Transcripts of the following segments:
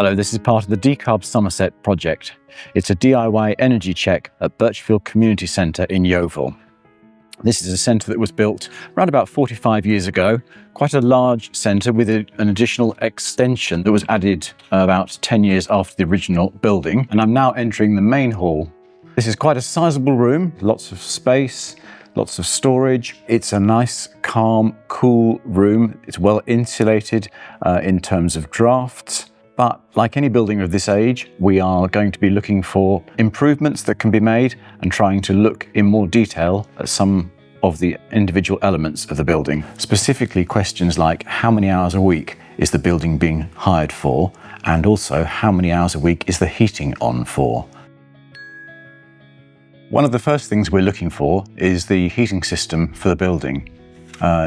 Hello, this is part of the Decarb Somerset project. It's a DIY energy check at Birchfield Community Centre in Yeovil. This is a centre that was built around about 45 years ago, quite a large centre with an additional extension that was added about 10 years after the original building. And I'm now entering the main hall. This is quite a sizable room, lots of space, lots of storage. It's a nice, calm, cool room. It's well insulated in terms of drafts. But like any building of this age, we are going to be looking for improvements that can be made and trying to look in more detail at some of the individual elements of the building. Specifically questions like how many hours a week is the building being hired for, and also how many hours a week is the heating on for. One of the first things we're looking for is the heating system for the building.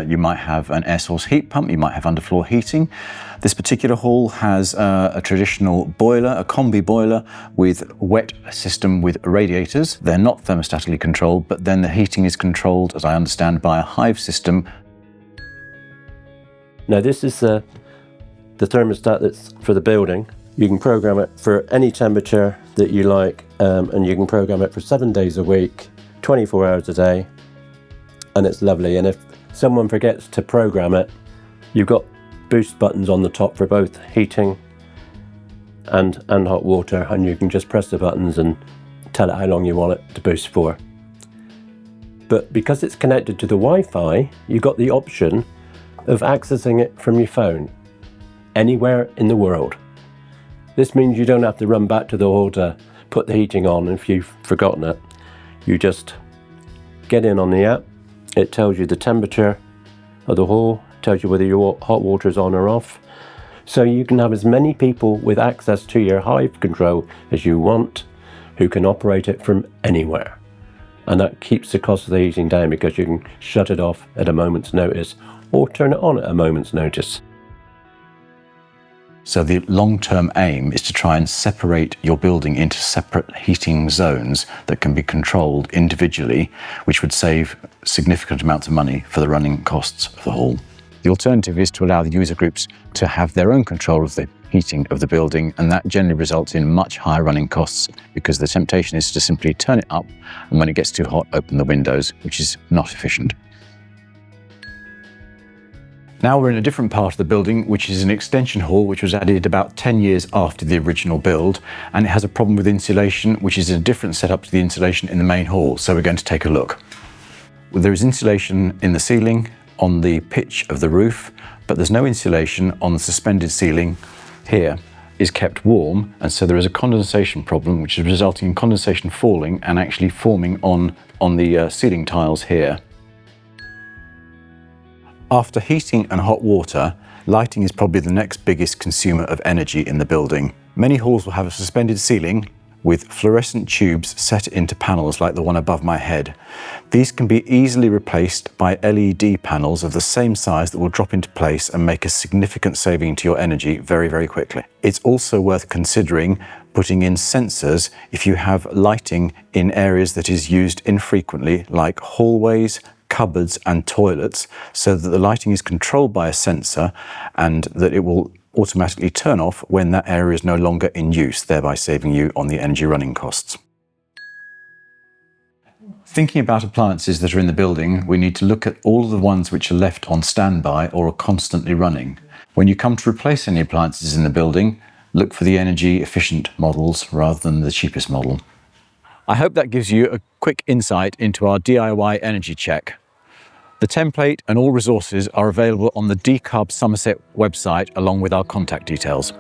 You might have an air source heat pump, you might have underfloor heating. This particular hall has a traditional boiler, a combi boiler with wet system with radiators. They're not thermostatically controlled, but then the heating is controlled, as I understand, by a hive system. Now this is the thermostat that's for the building. You can program it for any temperature that you like, and you can program it for 7 days a week, 24 hours a day, and it's lovely. And if someone forgets to program it, you've got boost buttons on the top for both heating and hot water, and you can just press the buttons and tell it how long you want it to boost for. But because it's connected to the Wi-Fi, you've got the option of accessing it from your phone anywhere in the world. This means you don't have to run back to the hall to put the heating on if you've forgotten it. You just get in on the app. It tells you the temperature of the hall, tells you whether your hot water is on or off. So you can have as many people with access to your hive control as you want, who can operate it from anywhere. And that keeps the cost of the heating down because you can shut it off at a moment's notice or turn it on at a moment's notice. So the long-term aim is to try and separate your building into separate heating zones that can be controlled individually, which would save significant amounts of money for the running costs of the hall. The alternative is to allow the user groups to have their own control of the heating of the building, and that generally results in much higher running costs because the temptation is to simply turn it up, and when it gets too hot, open the windows, which is not efficient. Now we're in a different part of the building, which is an extension hall which was added about 10 years after the original build, and it has a problem with insulation, which is a different setup to the insulation in the main hall. So we're going to take a look. There is insulation in the ceiling, on the pitch of the roof, but there's no insulation on the suspended ceiling here. Is kept warm, and so there is a condensation problem, which is resulting in condensation falling and actually forming on the ceiling tiles here. After heating and hot water, lighting is probably the next biggest consumer of energy in the building. Many halls will have a suspended ceiling with fluorescent tubes set into panels like the one above my head. These can be easily replaced by LED panels of the same size that will drop into place and make a significant saving to your energy very, very quickly. It's also worth considering putting in sensors if you have lighting in areas that is used infrequently, like hallways, cupboards and toilets, so that the lighting is controlled by a sensor and that it will automatically turn off when that area is no longer in use, thereby saving you on the energy running costs. Thinking about appliances that are in the building, we need to look at all of the ones which are left on standby or are constantly running. When you come to replace any appliances in the building, look for the energy efficient models rather than the cheapest model. I hope that gives you a quick insight into our DIY energy check. The template and all resources are available on the Decarb Somerset website along with our contact details.